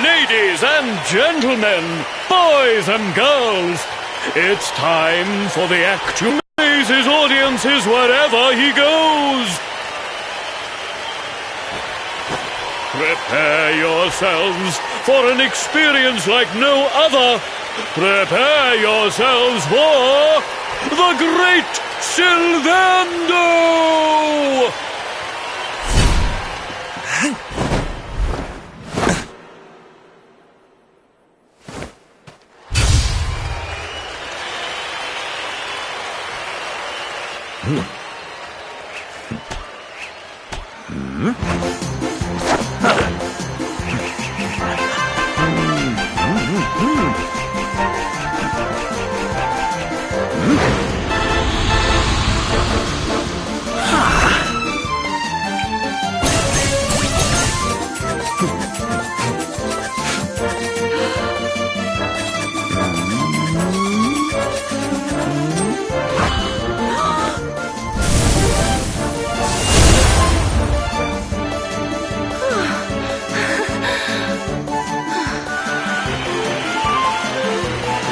Ladies and gentlemen, boys and girls, it's time for the act to amaze his audiences wherever he goes. Prepare yourselves for an experience like no other. Prepare yourselves for the Great Silvando!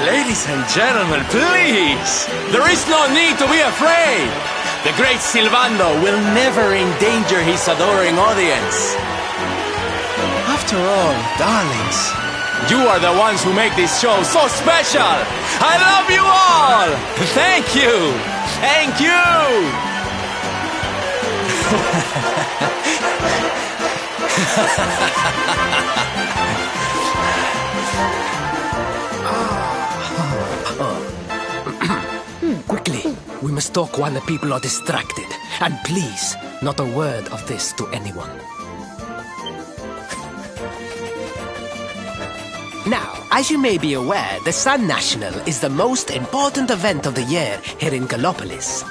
Ladies and gentlemen, please! There is no need to be afraid! The great Silvando will never endanger his adoring audience. After all, darlings, you are the ones who make this show so special! I love you all! Thank you! Thank you! Quickly, we must talk while the people are distracted. And please, not a word of this to anyone. Now, as you may be aware, the Sun National is the most important event of the year here in Gallopolis.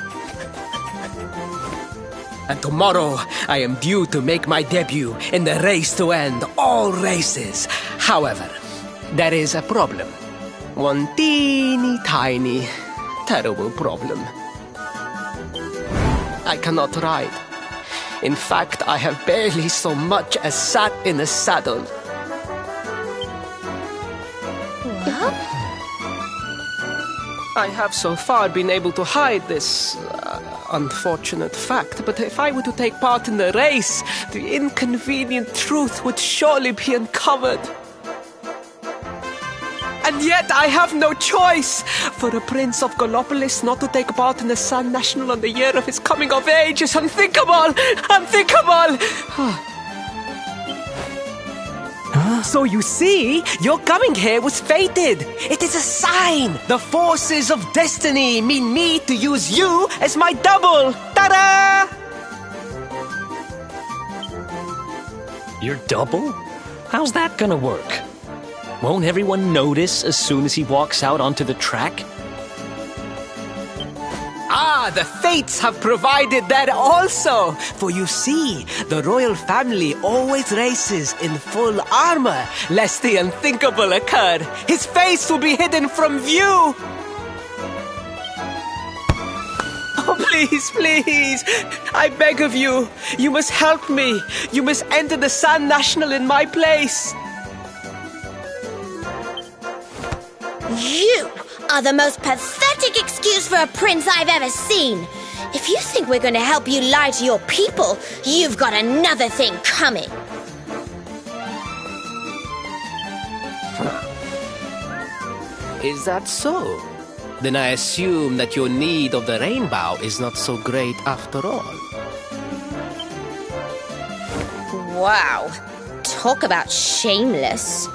And tomorrow, I am due to make my debut in the race to end all races. However, there is a problem. One teeny tiny, terrible problem. I cannot ride. In fact, I have barely so much as sat in a saddle. What? I have so far been able to hide this unfortunate fact, but if I were to take part in the race, the inconvenient truth would surely be uncovered. And yet I have no choice. For a prince of Gallopolis not to take part in the Sun National on the year of his coming of age is unthinkable! Unthinkable! So you see, your coming here was fated. It is a sign. The forces of destiny mean me to use you as my double. Ta-da! Your double? How's that gonna work? Won't everyone notice as soon as he walks out onto the track? Ah, the fates have provided that also. For you see, the royal family always races in full armor, lest the unthinkable occur. His face will be hidden from view. Oh, please, please, I beg of you. You must help me. You must enter the Sun National in my place. You are the most pathetic excuse for a prince I've ever seen. If you think we're going to help you lie to your people, you've got another thing coming. Is that so? Then I assume that your need of the rainbow is not so great after all. Wow. Talk about shameless.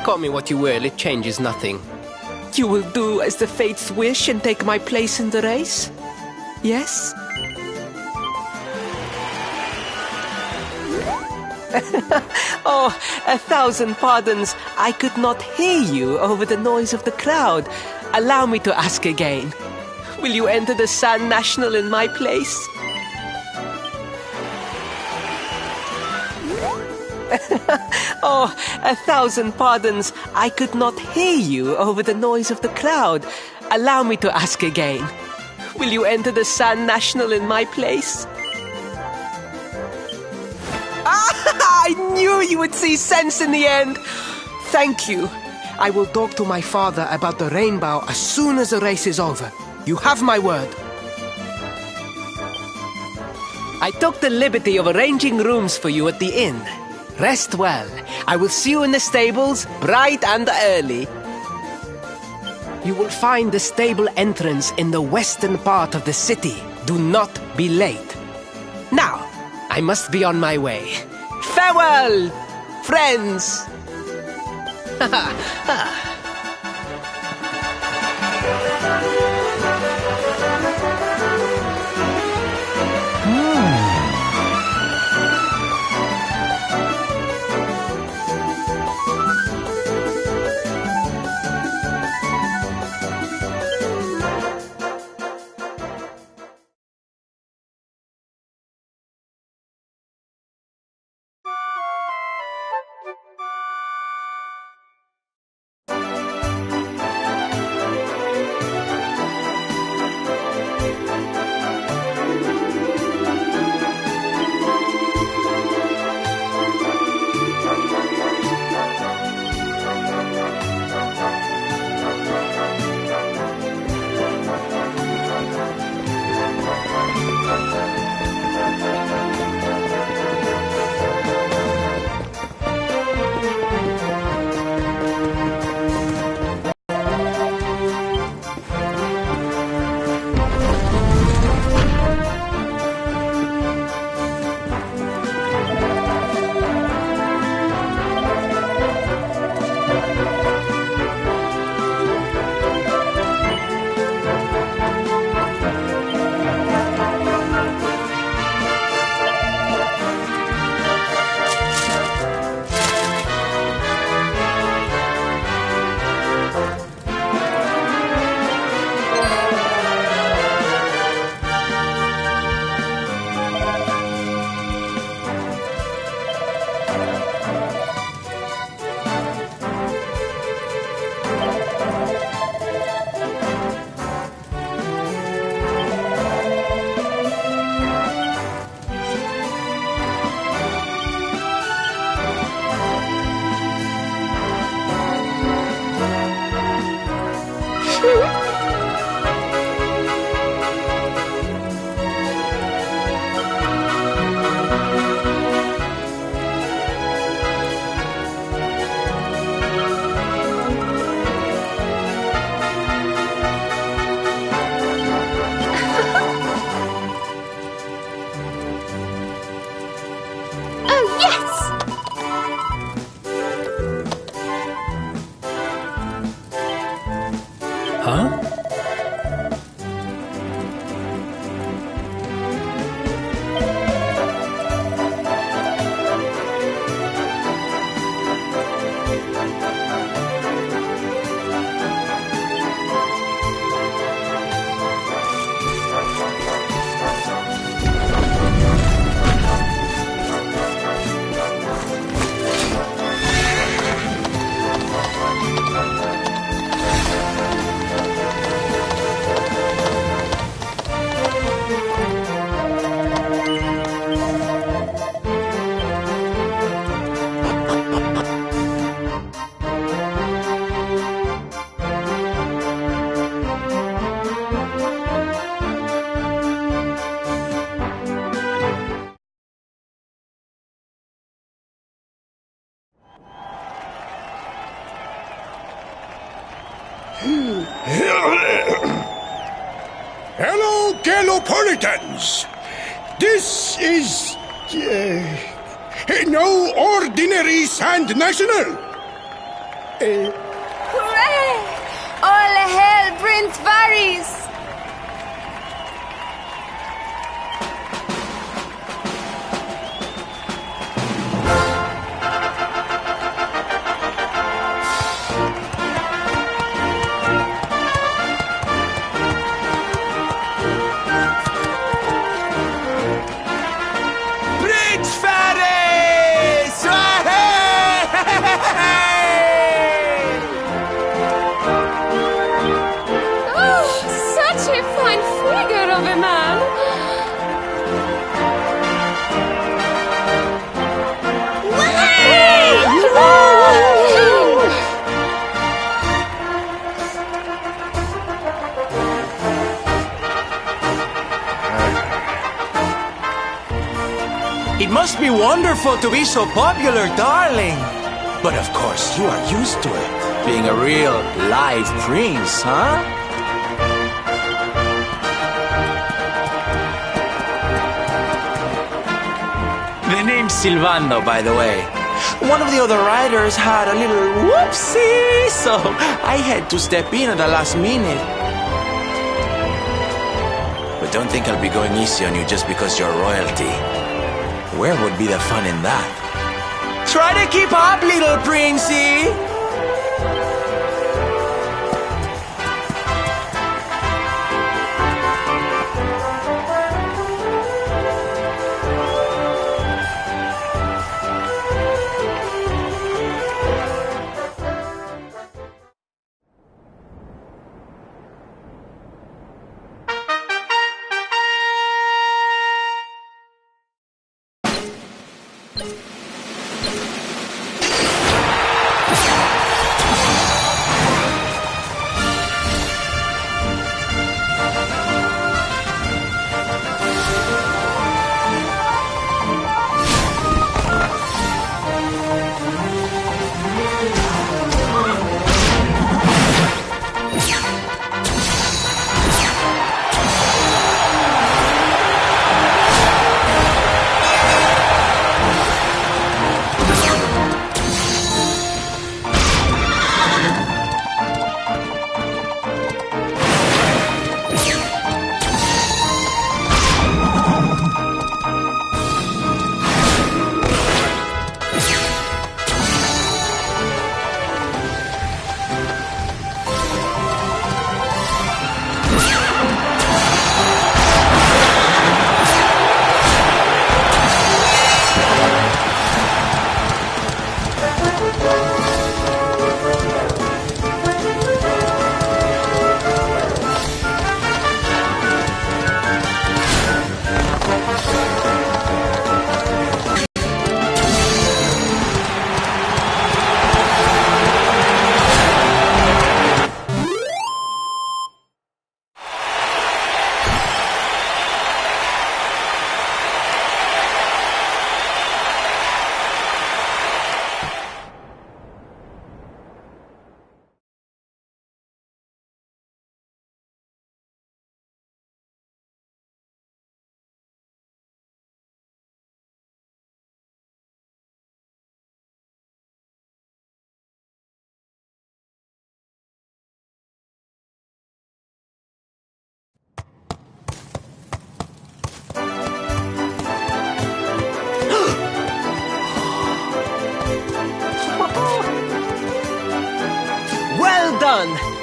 Call me what you will, it changes nothing. You will do as the fates wish and take my place in the race? Yes? Oh, 1,000 pardons. I could not hear you over the noise of the crowd. Allow me to ask again. Will you enter the Sun National in my place? Oh, 1,000 pardons. I could not hear you over the noise of the crowd. Allow me to ask again. Will you enter the Sun National in my place? I knew you would see sense in the end. Thank you. I will talk to my father about the rainbow as soon as the race is over. You have my word. I took the liberty of arranging rooms for you at the inn. Rest well. I will see you in the stables, bright and early. You will find the stable entrance in the western part of the city. Do not be late. Now, I must be on my way. Farewell, friends! Hello, Gallopolitans! This is... no ordinary Sand National! Hooray! All hail Prince Varys! must be wonderful to be so popular, darling. But of course, you are used to it. Being a real, live prince, huh? The name's Silvando, by the way. One of the other riders had a little whoopsie, so I had to step in at the last minute. But don't think I'll be going easy on you just because you're royalty. Where would be the fun in that? Try to keep up, little princey!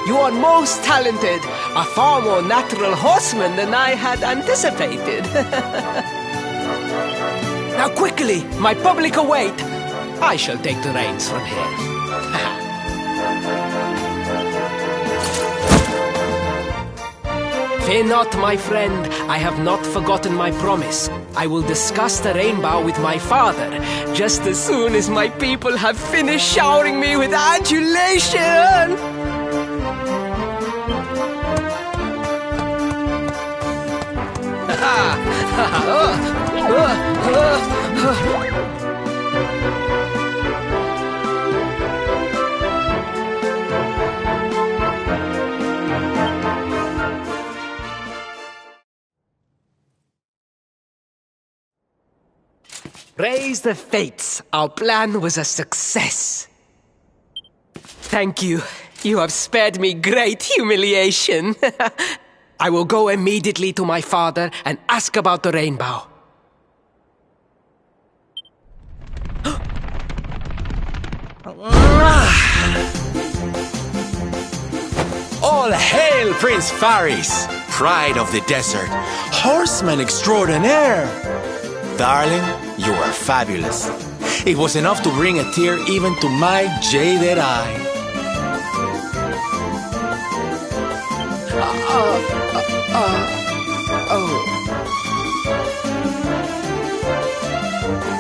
You are most talented. A far more natural horseman than I had anticipated. Now quickly, my public await. I shall take the reins from here. Fear not, my friend. I have not forgotten my promise. I will discuss the rainbow with my father, just as soon as my people have finished showering me with adulation. Praise the fates, our plan was a success. Thank you. You have spared me great humiliation. I will go immediately to my father and ask about the rainbow. All hail Prince Faris, pride of the desert, horseman extraordinaire. Darling, you are fabulous. It was enough to bring a tear even to my jaded eye.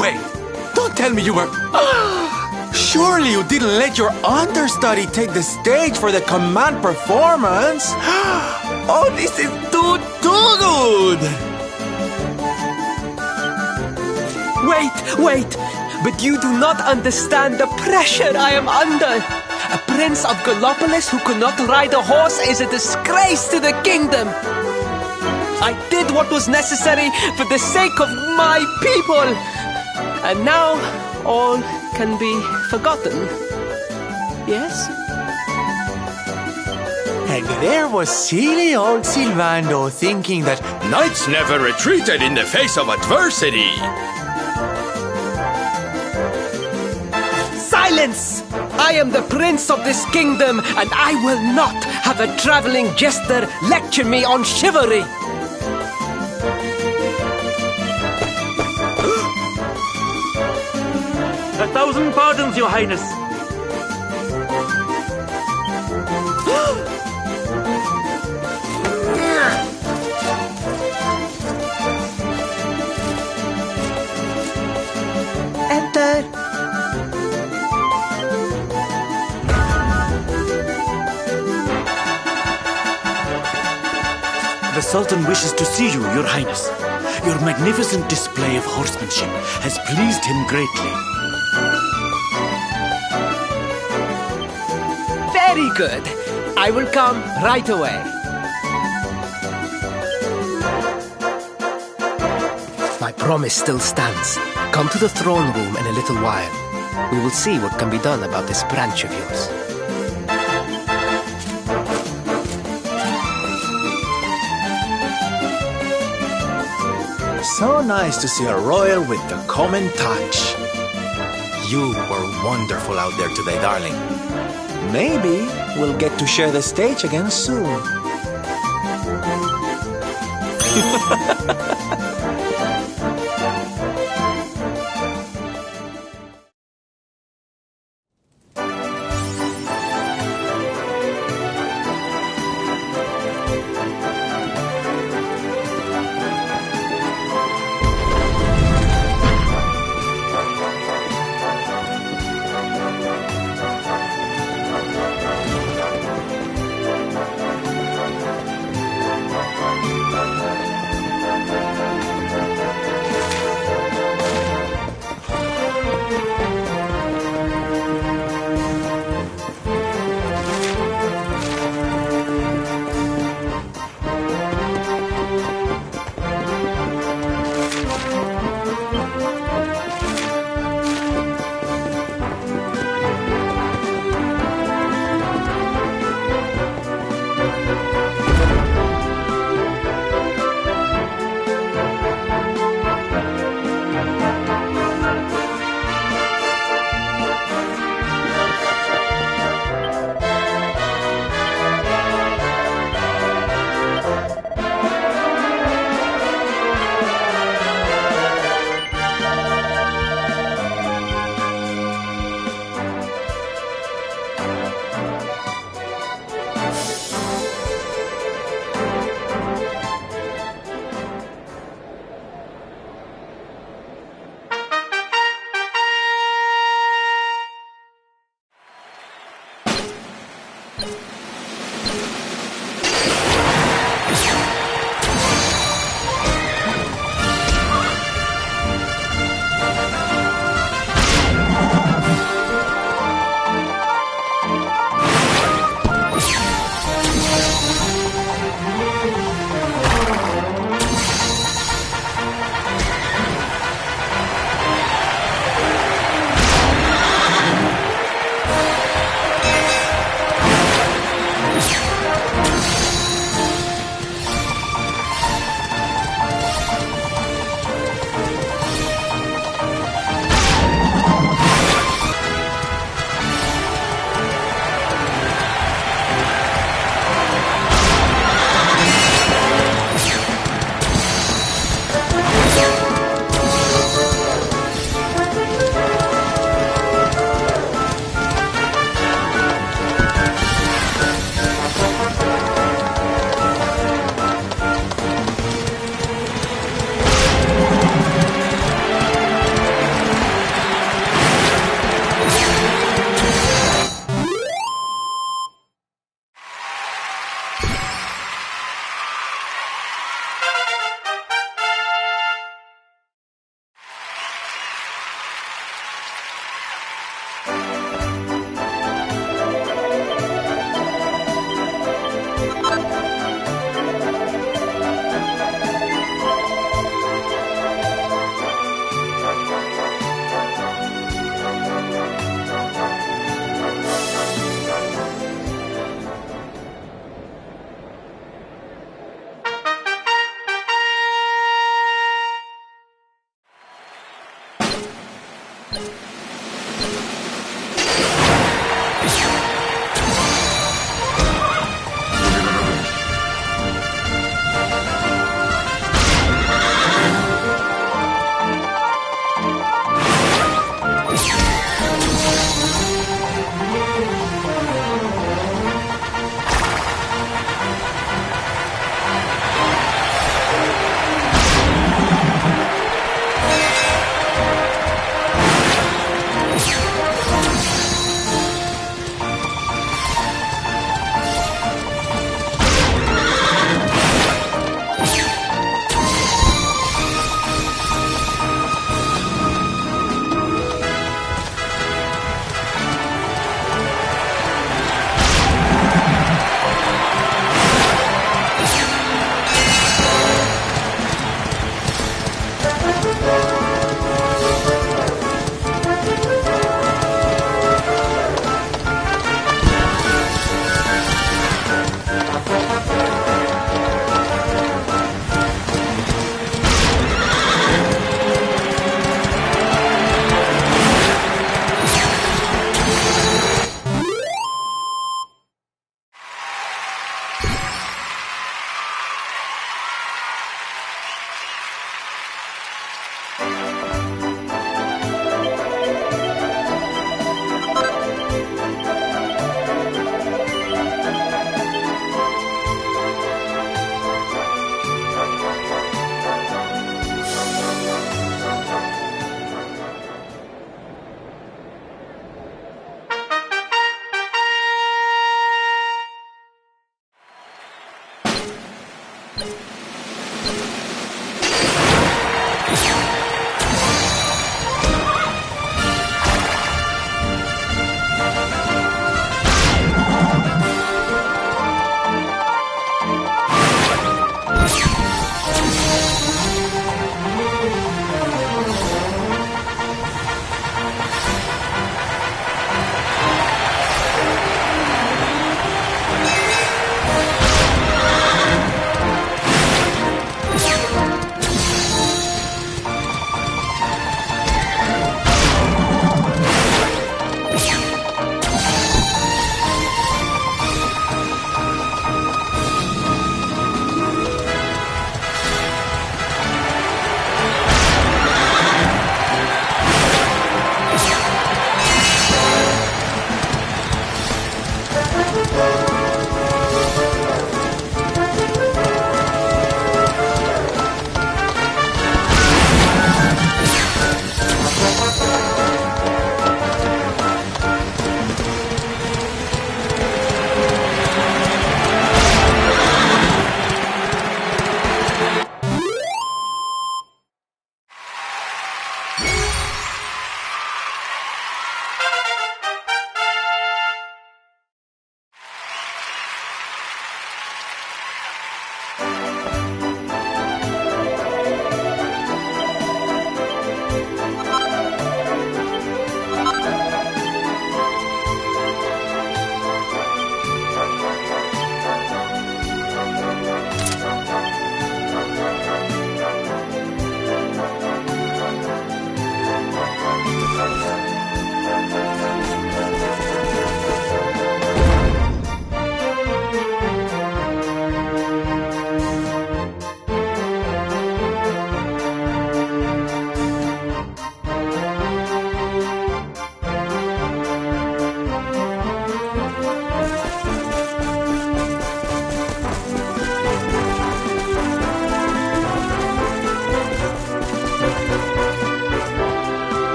Wait, don't tell me you were... Surely you didn't let your understudy take the stage for the command performance? Oh, this is too good! Wait! But you do not understand the pressure I am under. A prince of Gallopolis who could not ride a horse is a disgrace to the kingdom. I did what was necessary for the sake of my people. And now all can be forgotten. Yes? And there was silly old Silvando thinking that knights never retreated in the face of adversity. Silence! I am the prince of this kingdom, and I will not have a traveling jester lecture me on chivalry. 1,000 pardons, Your Highness. Enter. The Sultan wishes to see you, Your Highness. Your magnificent display of horsemanship has pleased him greatly. Very good. I will come right away. My promise still stands. Come to the throne room in a little while. We will see what can be done about this branch of yours. So nice to see a royal with the common touch. You were wonderful out there today, darling. Maybe we'll get to share the stage again soon.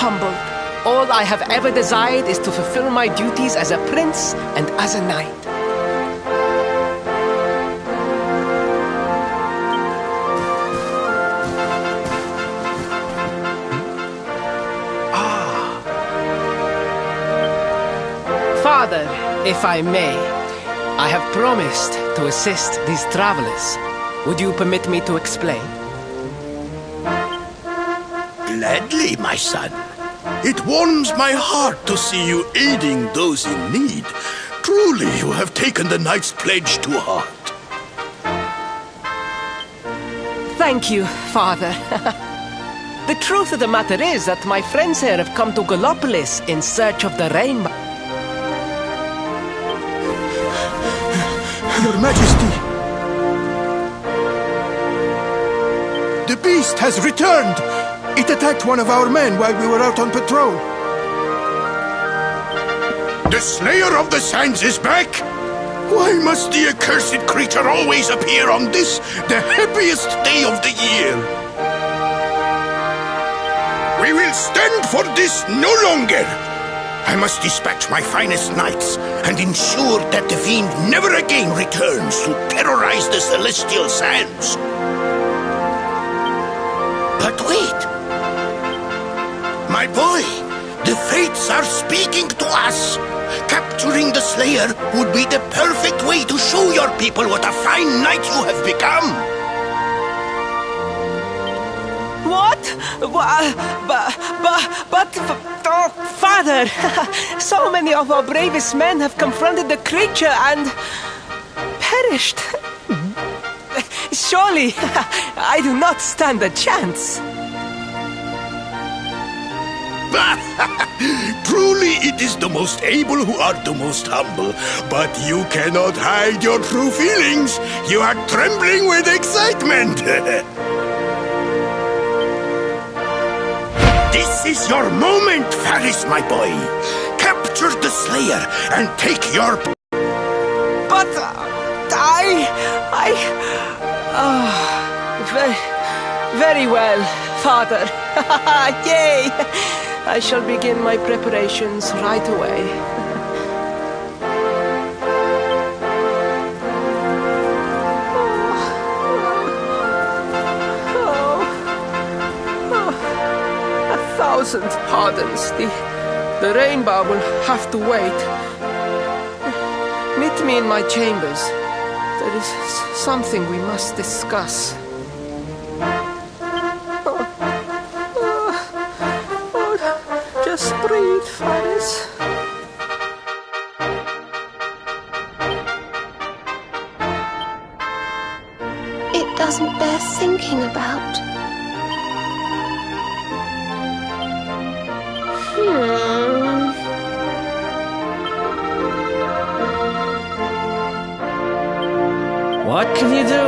humbled. All I have ever desired is to fulfill my duties as a prince and as a knight. Father, if I may, I have promised to assist these travelers. Would you permit me to explain? Gladly, my son. It warms my heart to see you aiding those in need. Truly, you have taken the knight's pledge to heart. Thank you, Father. The truth of the matter is that my friends here have come to Gallopolis in search of the rainbow. Your Majesty! The beast has returned! It attacked one of our men while we were out on patrol. The Slayer of the Sands is back? Why must the accursed creature always appear on this, the happiest day of the year? We will stand for this no longer! I must dispatch my finest knights and ensure that the fiend never again returns to terrorize the celestial sands. But wait! My boy, the fates are speaking to us. Capturing the Slayer would be the perfect way to show your people what a fine knight you have become. What? But, oh, Father, so many of our bravest men have confronted the creature and perished. Surely, I do not stand a chance. Truly, it is the most able who are the most humble. But you cannot hide your true feelings. You are trembling with excitement. This is your moment, Faris, my boy. Capture the Slayer and take your... But very well, Father. Yay! I shall begin my preparations right away. A thousand pardons. The rainbow will have to wait. Meet me in my chambers. There is something we must discuss. Just breathe, Faris. It doesn't bear thinking about. What can you do?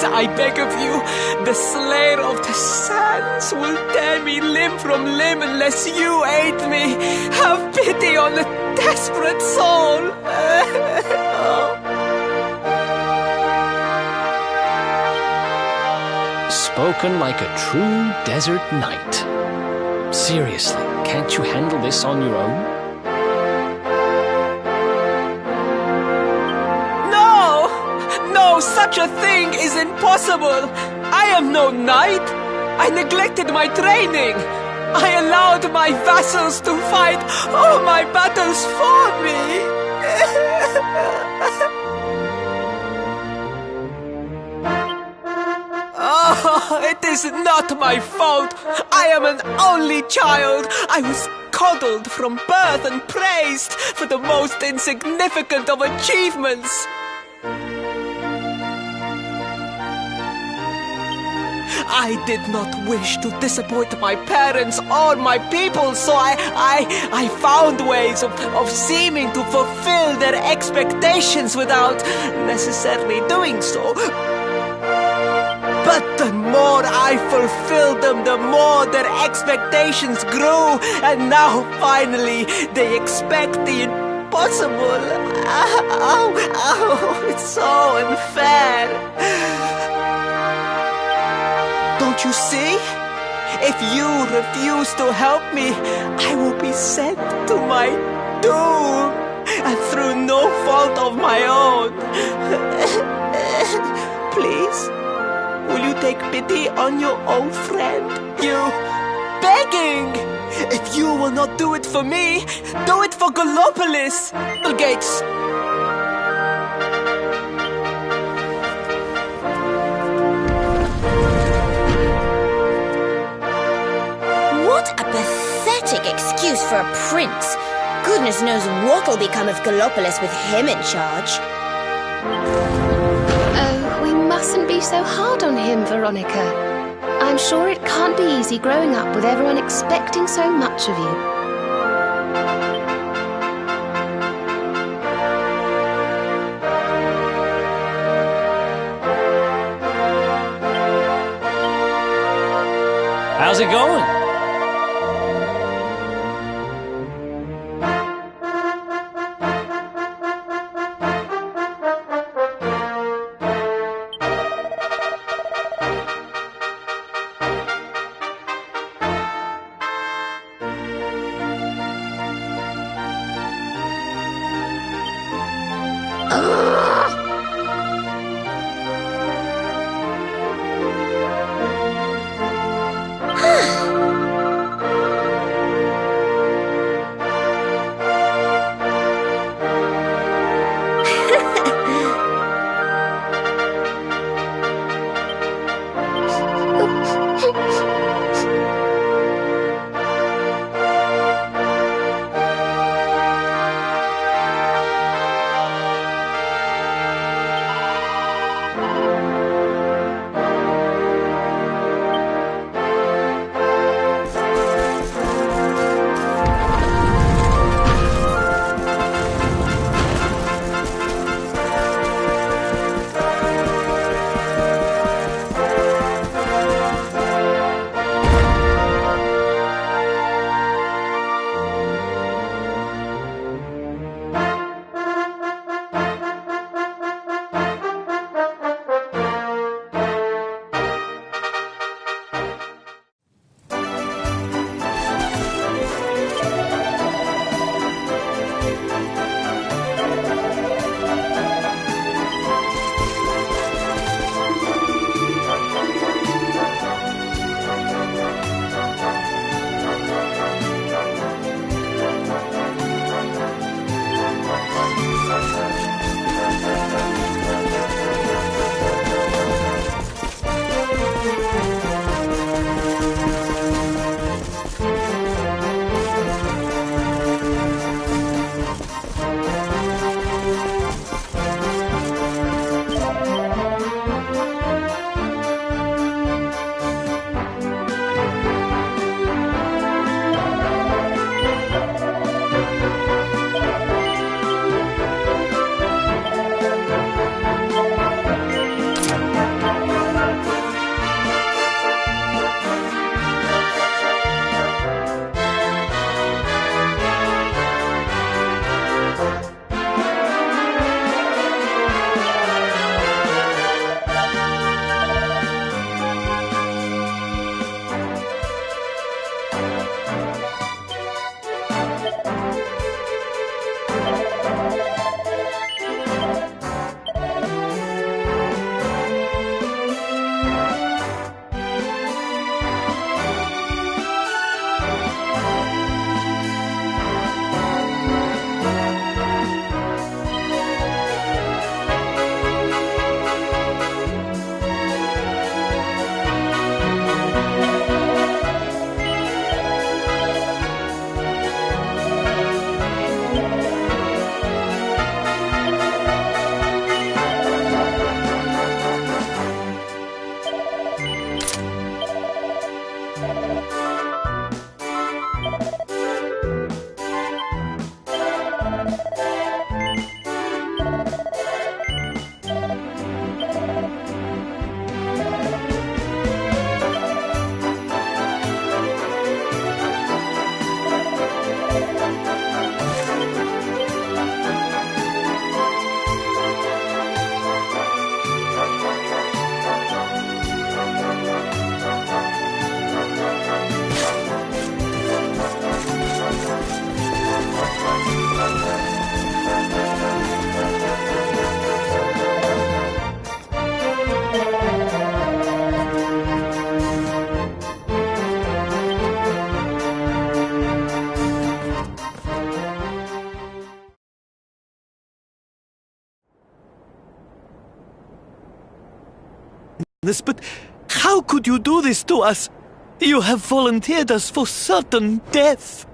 I beg of you, the Slayer of the Sands will tear me limb from limb unless you aid me. Have pity on the desperate soul. Spoken like a true desert knight. Seriously, can't you handle this on your own? No! No, such a thing is impossible! I am no knight! I neglected my training! I allowed my vassals to fight all my battles for me! Oh, it is not my fault! I am an only child! I was coddled from birth and praised for the most insignificant of achievements! I did not wish to disappoint my parents or my people, so I found ways of seeming to fulfill their expectations without necessarily doing so. But the more I fulfilled them, the more their expectations grew, and now finally they expect the impossible. Oh, it's so unfair. Don't you see? If you refuse to help me, I will be sent to my doom, and through no fault of my own. Please, will you take pity on your old friend? You begging! If you will not do it for me, do it for Gallopis! Gates! What a pathetic excuse for a prince. Goodness knows what'll become of Gallopis with him in charge. Oh, we mustn't be so hard on him, Veronica. I'm sure it can't be easy growing up with everyone expecting so much of you. How's it going? but how could you do this to us? You have volunteered us for certain death.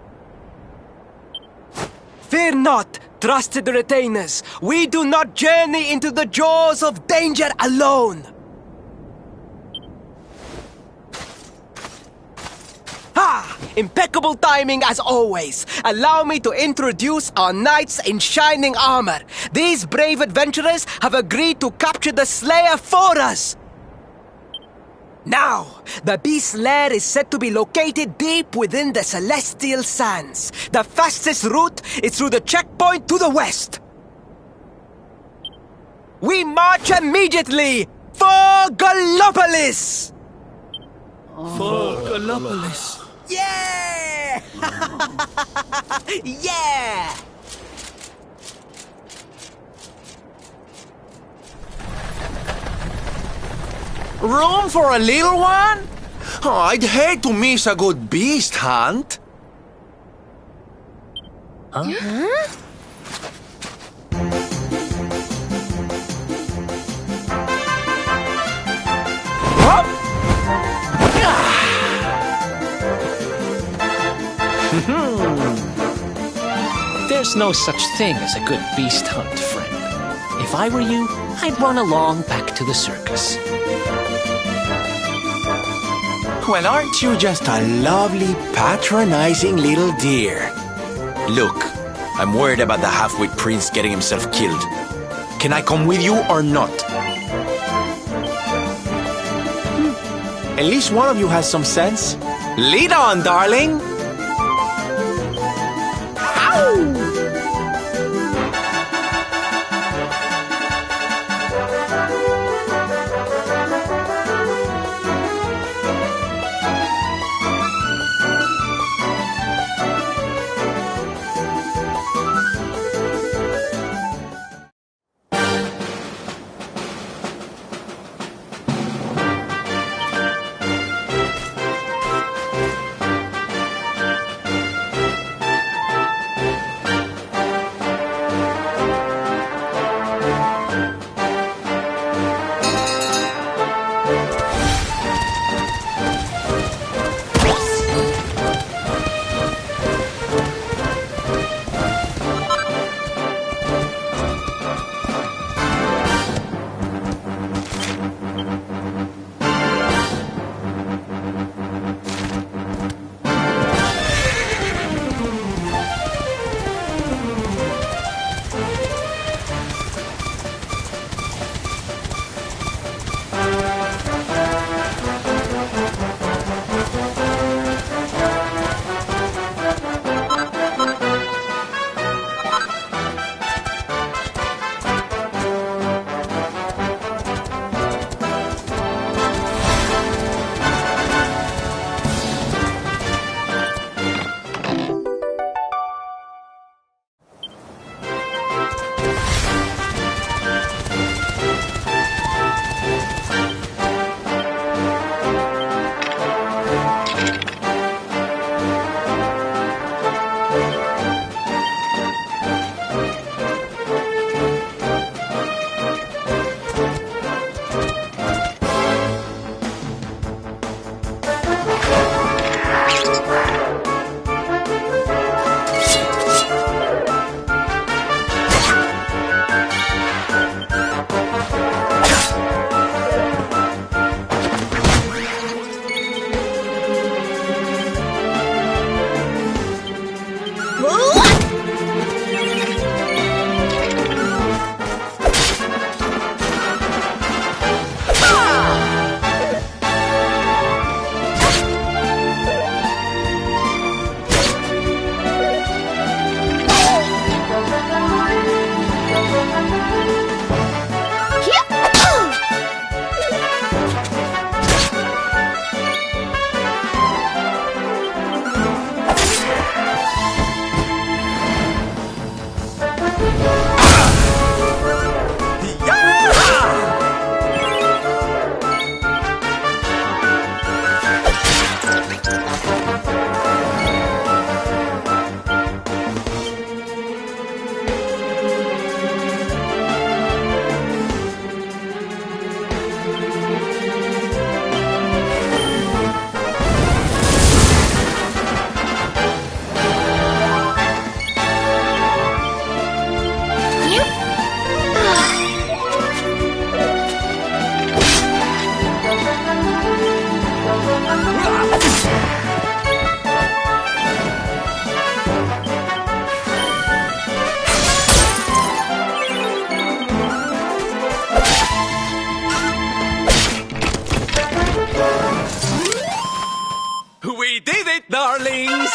Fear not, trusted retainers. We do not journey into the jaws of danger alone. Impeccable timing as always. Allow me to introduce our knights in shining armor. These brave adventurers have agreed to capture the Slayer for us. Now, the beast's lair is said to be located deep within the Celestial Sands. The fastest route is through the checkpoint to the west. We march immediately for Gallopolis! For Gallopolis. Yeah! Yeah! Room for a little one? Oh, I'd hate to miss a good beast hunt. There's no such thing as a good beast hunt, friend. If I were you, I'd run along back to the circus. Well, aren't you just a lovely, patronizing little dear? Look, I'm worried about the half-wit prince getting himself killed. Can I come with you or not? At least one of you has some sense. Lead on, darling! darlings!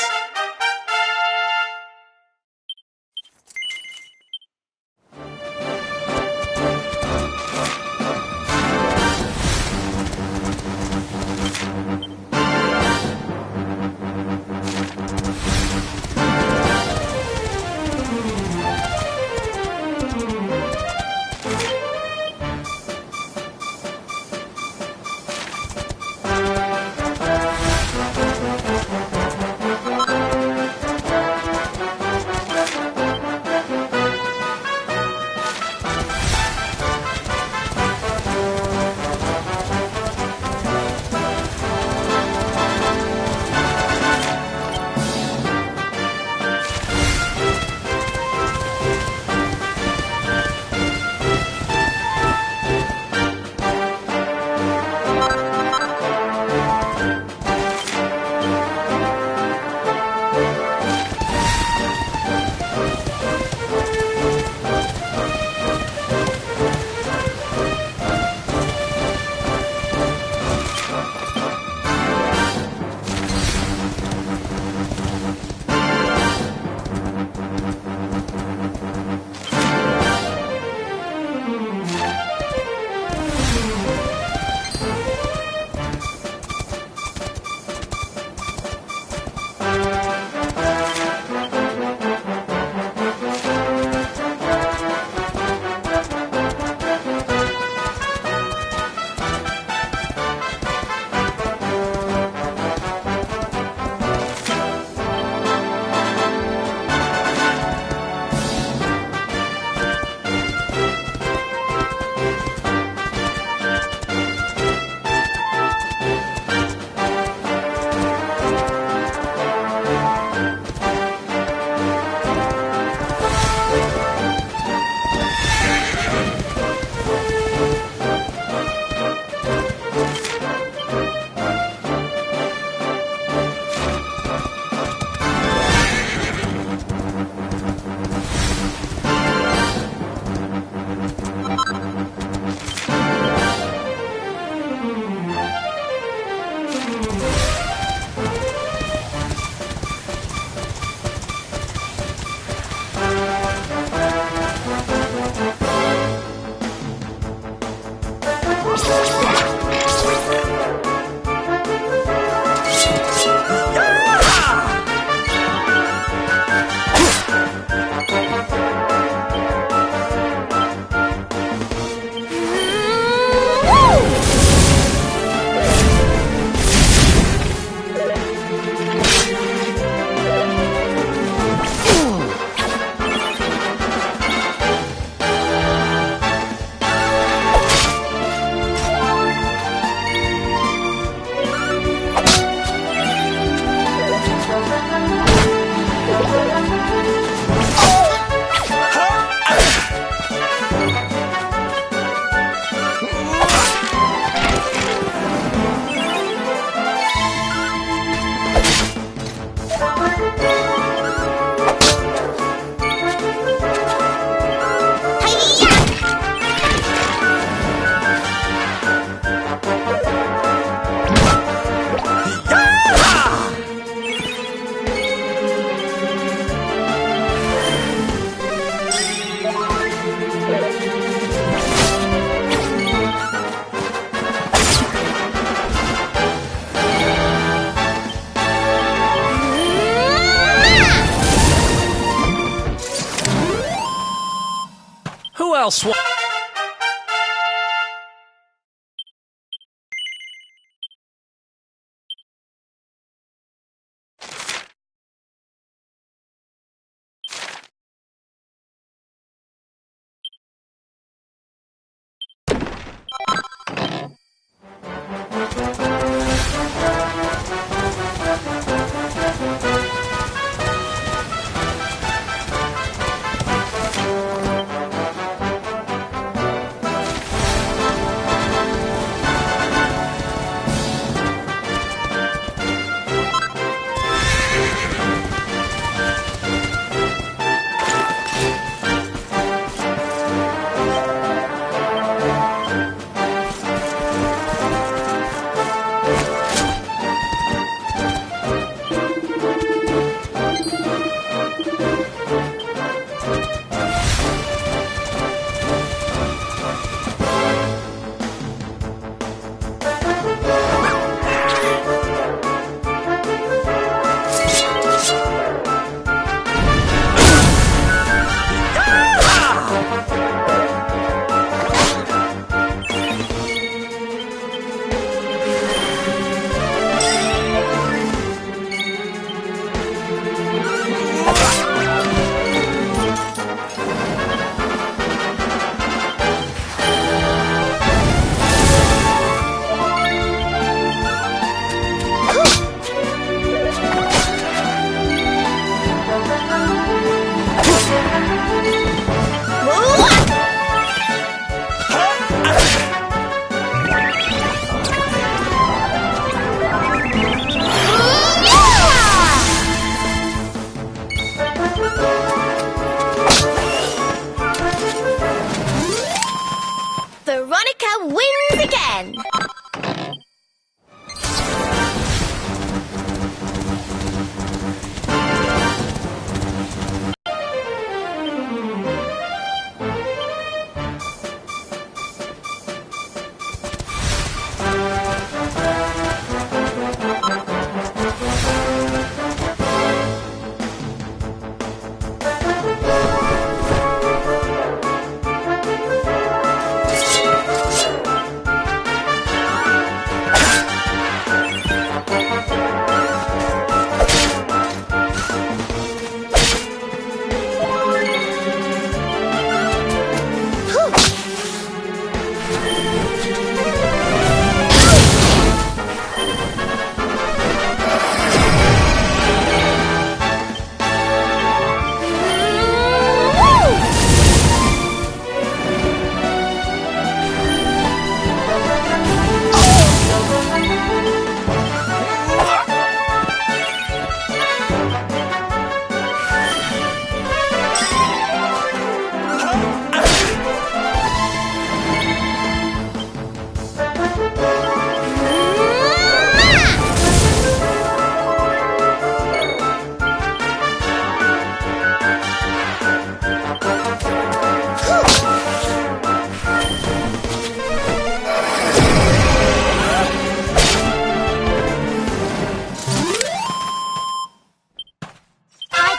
else?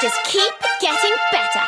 just keep getting better.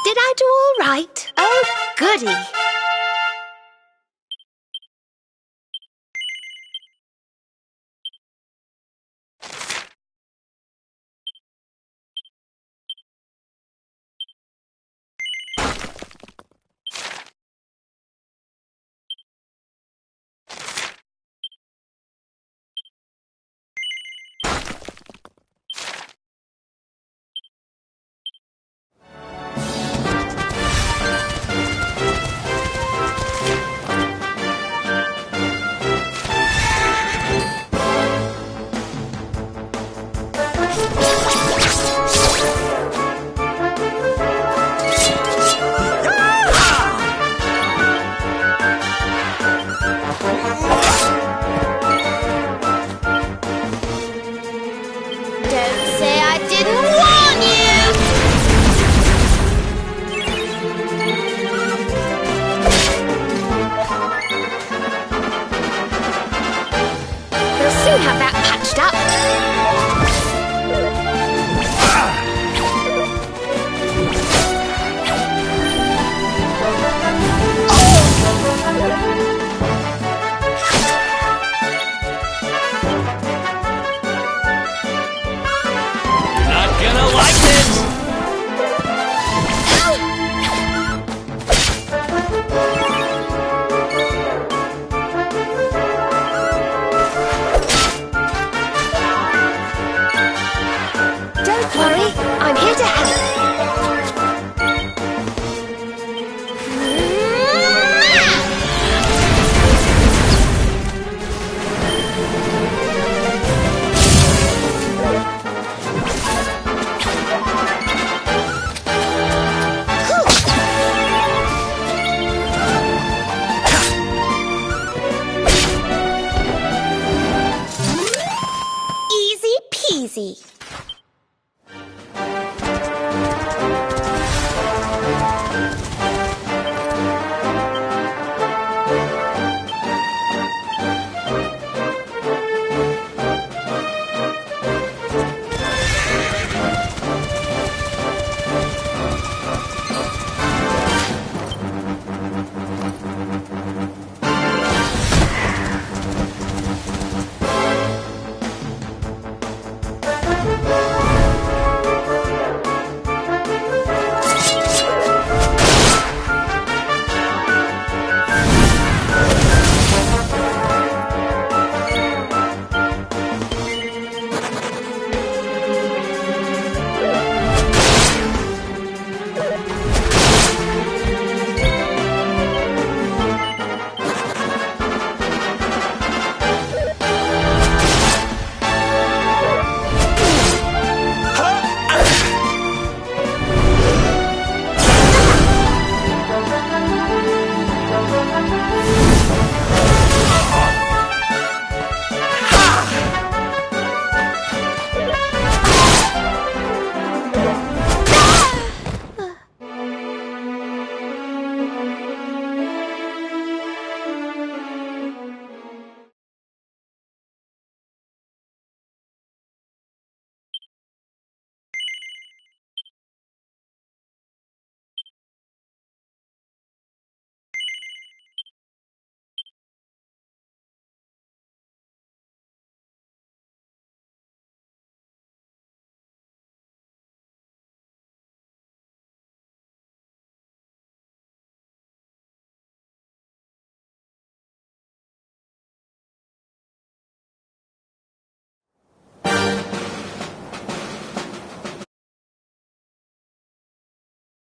Did I do all right? Oh, goody.